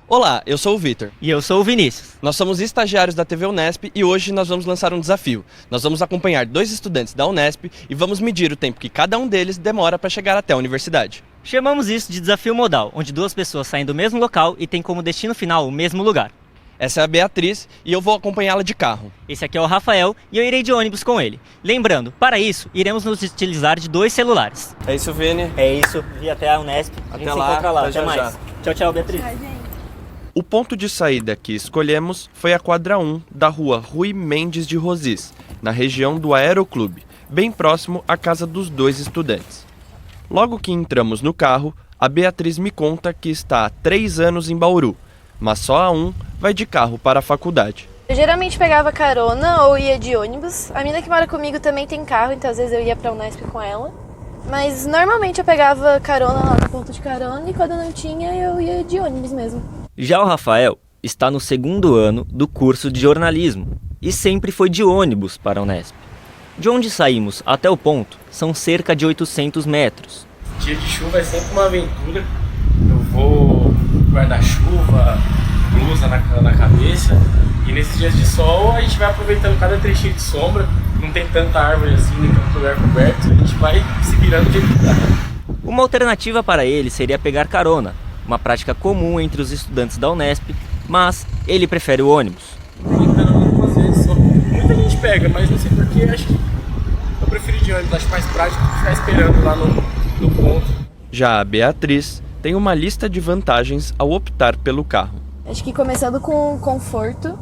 Olá, eu sou o Vitor. E eu sou o Vinícius. Nós somos estagiários da TV Unesp e hoje nós vamos lançar um desafio. Nós vamos acompanhar 2 estudantes da Unesp e vamos medir o tempo que cada um deles demora para chegar até a universidade. Chamamos isso de desafio modal, onde 2 pessoas saem do mesmo local e têm como destino final o mesmo lugar. Essa é a Beatriz e eu vou acompanhá-la de carro. Esse aqui é o Rafael e eu irei de ônibus com ele. Lembrando, para isso, iremos nos utilizar de 2 celulares. É isso, Vini. É isso, vi até a Unesp. A gente se encontra lá. Até mais. Tchau, tchau, Beatriz. O ponto de saída que escolhemos foi a quadra 1 da rua Rui Mendes de Rosiz, na região do Aeroclube, bem próximo à casa dos 2 estudantes. Logo que entramos no carro, a Beatriz me conta que está há 3 anos em Bauru, mas só a 1 vai de carro para a faculdade. Eu geralmente pegava carona ou ia de ônibus. A menina que mora comigo também tem carro, então às vezes eu ia pra Unesp com ela. Mas normalmente eu pegava carona lá no ponto de carona e quando não tinha eu ia de ônibus mesmo. Já o Rafael está no 2º ano do curso de jornalismo e sempre foi de ônibus para a Unesp. De onde saímos até o ponto são cerca de 800 metros. Dia de chuva é sempre uma aventura. Eu vou guarda-chuva, blusa na cabeça. E nesses dias de sol a gente vai aproveitando cada trechinho de sombra. Não tem tanta árvore assim, nem tanto lugar coberto. A gente vai se virando do jeito que dá. Uma alternativa para ele seria pegar carona, uma prática comum entre os estudantes da Unesp, mas ele prefere o ônibus. Muita gente pega, mas não sei porquê, acho que eu prefiro de ônibus, acho mais prático do que ficar esperando lá no ponto. Já a Beatriz tem uma lista de vantagens ao optar pelo carro. Acho que começando com conforto,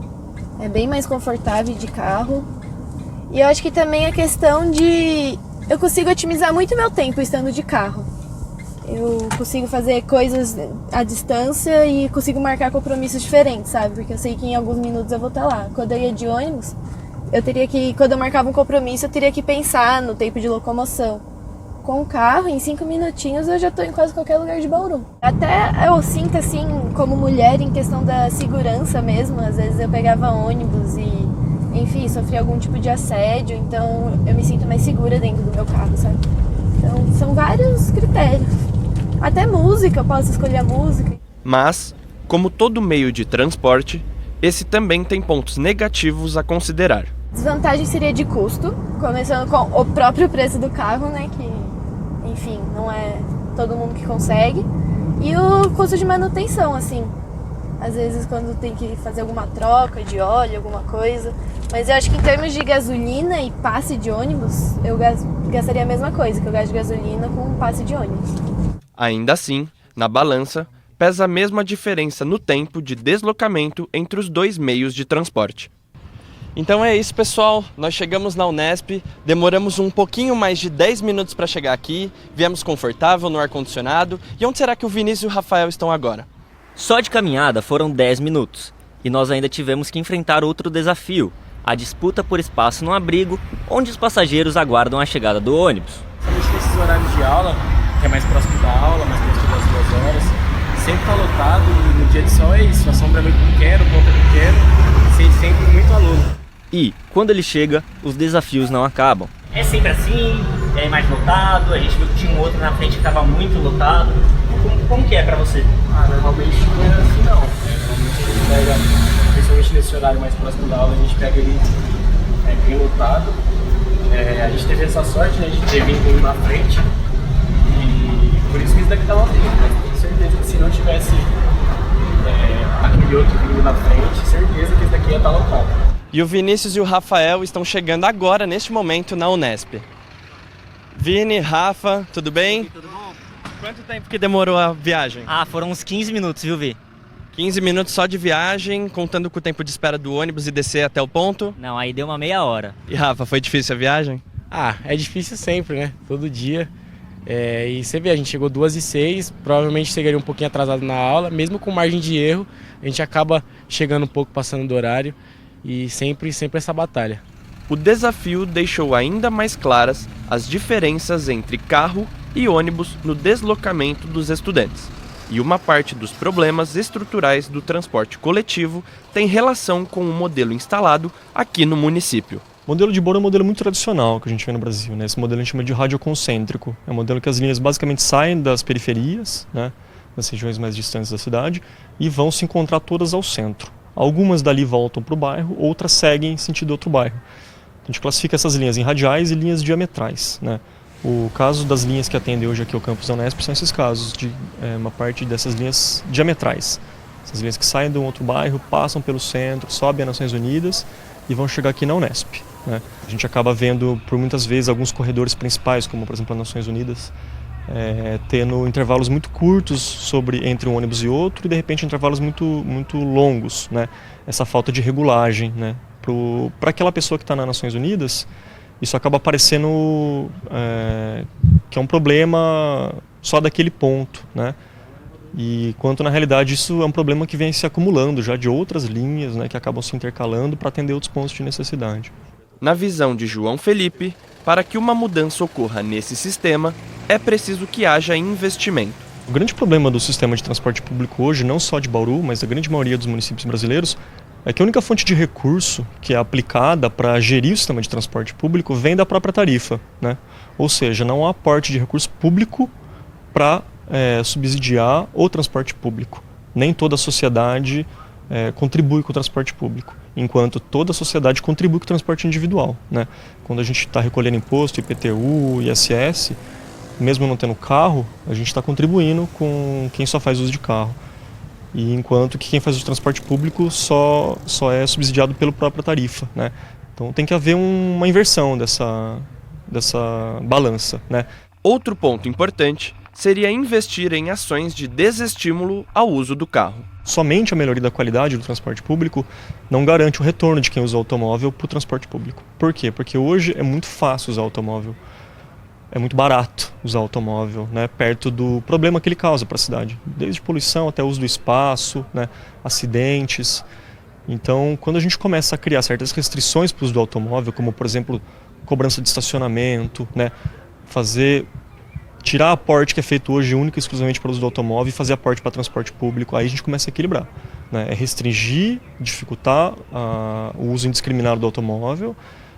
é bem mais confortável de carro. E eu acho que também a questão de... eu consigo otimizar muito meu tempo estando de carro. Eu consigo fazer coisas à distância e consigo marcar compromissos diferentes, sabe? Porque eu sei que em alguns minutos eu vou estar lá. Quando eu ia de ônibus, quando eu marcava um compromisso, eu teria que pensar no tempo de locomoção. Com o carro, em 5 minutinhos, eu já estou em quase qualquer lugar de Bauru. Até eu sinto, assim, como mulher, em questão da segurança mesmo. Às vezes eu pegava ônibus e, enfim, sofria algum tipo de assédio. Então eu me sinto mais segura dentro do meu carro, sabe? Então são vários critérios. Até música, eu posso escolher a música. Mas, como todo meio de transporte, esse também tem pontos negativos a considerar. Desvantagem seria de custo, começando com o próprio preço do carro, né? Que, enfim, não é todo mundo que consegue. E o custo de manutenção, assim. Às vezes quando tem que fazer alguma troca de óleo, alguma coisa. Mas eu acho que em termos de gasolina e passe de ônibus, eu gastaria a mesma coisa que eu gasto de gasolina com um passe de ônibus. Ainda assim, na balança, pesa a mesma diferença no tempo de deslocamento entre os 2 meios de transporte. Então é isso, pessoal. Nós chegamos na Unesp, demoramos um pouquinho mais de 10 minutos para chegar aqui, viemos confortável no ar-condicionado. E onde será que o Vinícius e o Rafael estão agora? Só de caminhada foram 10 minutos e nós ainda tivemos que enfrentar outro desafio, a disputa por espaço no abrigo, onde os passageiros aguardam a chegada do ônibus. Principalmente nesses horários de aula, que é mais próximo da aula, mais próximo das 2 horas, sempre está lotado e no dia de sol é isso, a sombra é muito pequena, o ponto é pequeno, sempre muito aluno. E, quando ele chega, os desafios não acabam. É sempre assim, é mais lotado, a gente viu que tinha um outro na frente que estava muito lotado. Como que é pra você? Normalmente não é assim não. Normalmente a gente pega, principalmente nesse horário mais próximo da aula, a gente pega ele bem lotado. A gente teve essa sorte, né, de ter vindo na frente. E por isso que esse daqui estava vindo, mas tenho certeza que se não tivesse aquele outro vindo na frente, certeza que esse daqui ia estar lotado. E o Vinícius e o Rafael estão chegando agora, neste momento, na Unesp. Vini, Rafa, tudo bem? Tudo bom? Quanto tempo que demorou a viagem? Foram uns 15 minutos, viu, Vi? 15 minutos só de viagem, contando com o tempo de espera do ônibus e descer até o ponto. Não, aí deu uma meia hora. E Rafa, foi difícil a viagem? É difícil sempre, né? Todo dia. E você vê, a gente chegou 2h06, provavelmente chegaria um pouquinho atrasado na aula, mesmo com margem de erro, a gente acaba chegando um pouco passando do horário e sempre essa batalha. O desafio deixou ainda mais claras as diferenças entre carro e ônibus no deslocamento dos estudantes. E uma parte dos problemas estruturais do transporte coletivo tem relação com o modelo instalado aqui no município. O modelo de Bauru é um modelo muito tradicional que a gente vê no Brasil, né? Esse modelo a gente chama de radioconcêntrico. É um modelo que as linhas basicamente saem das periferias, né? nas regiões mais distantes da cidade, e vão se encontrar todas ao centro. Algumas dali voltam para o bairro, outras seguem em sentido outro bairro. A gente classifica essas linhas em radiais e linhas diametrais, né? O caso das linhas que atendem hoje aqui ao campus da Unesp são esses casos, de uma parte dessas linhas diametrais. Essas linhas que saem de um outro bairro, passam pelo centro, sobem a Nações Unidas e vão chegar aqui na Unesp, né? A gente acaba vendo, por muitas vezes, alguns corredores principais, como por exemplo a Nações Unidas, tendo intervalos muito curtos entre um ônibus e outro, e de repente intervalos muito longos, né? Essa falta de regulagem, né? Para aquela pessoa que está nas Nações Unidas, isso acaba parecendo que é um problema só daquele ponto, né? E quanto na realidade isso é um problema que vem se acumulando já de outras linhas, né, que acabam se intercalando para atender outros pontos de necessidade. Na visão de João Felipe, para que uma mudança ocorra nesse sistema, é preciso que haja investimento. O grande problema do sistema de transporte público hoje, não só de Bauru, mas da grande maioria dos municípios brasileiros, é que a única fonte de recurso que é aplicada para gerir o sistema de transporte público vem da própria tarifa, né? Ou seja, não há aporte de recurso público para subsidiar o transporte público. Nem toda a sociedade contribui com o transporte público, enquanto toda a sociedade contribui com o transporte individual, né? Quando a gente está recolhendo imposto, IPTU, ISS, mesmo não tendo carro, a gente está contribuindo com quem só faz uso de carro. E enquanto que quem faz o transporte público só é subsidiado pela própria tarifa, né? Então tem que haver uma inversão dessa balança, né? Outro ponto importante seria investir em ações de desestímulo ao uso do carro. Somente a melhoria da qualidade do transporte público não garante o retorno de quem usa o automóvel para o transporte público. Por quê? Porque hoje é muito fácil usar automóvel. É muito barato usar automóvel, né, perto do problema que ele causa para a cidade. Desde poluição até uso do espaço, né, acidentes. Então, quando a gente começa a criar certas restrições para o uso do automóvel, como, por exemplo, cobrança de estacionamento, né, tirar aporte que é feito hoje único e exclusivamente para o uso do automóvel e fazer aporte para transporte público, aí a gente começa a equilibrar, né? É restringir, dificultar o uso indiscriminado do automóvel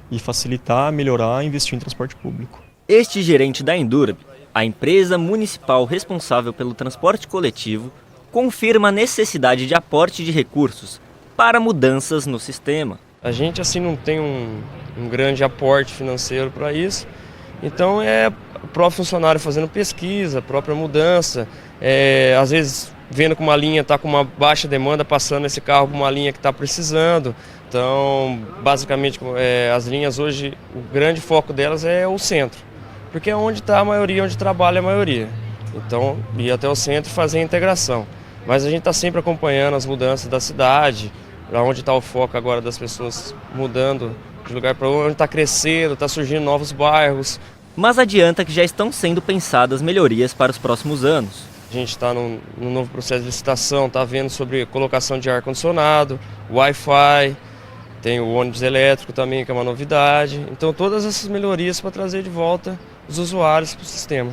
e facilitar, melhorar e investir em transporte público. Este gerente da Endurab, a empresa municipal responsável pelo transporte coletivo, confirma a necessidade de aporte de recursos para mudanças no sistema. A gente assim não tem um grande aporte financeiro para isso, então é o próprio funcionário fazendo pesquisa, a própria mudança, às vezes vendo que uma linha está com uma baixa demanda, passando esse carro para uma linha que está precisando. Então, basicamente, as linhas hoje, o grande foco delas é o centro, porque é onde está a maioria, onde trabalha a maioria. Então, ir até o centro e fazer a integração. Mas a gente está sempre acompanhando as mudanças da cidade, para onde está o foco agora das pessoas mudando de lugar para onde está crescendo, está surgindo novos bairros. Mas adianta que já estão sendo pensadas melhorias para os próximos anos. A gente está num novo processo de licitação, está vendo sobre colocação de ar-condicionado, Wi-Fi, tem o ônibus elétrico também, que é uma novidade. Então todas essas melhorias para trazer de volta os usuários para o sistema.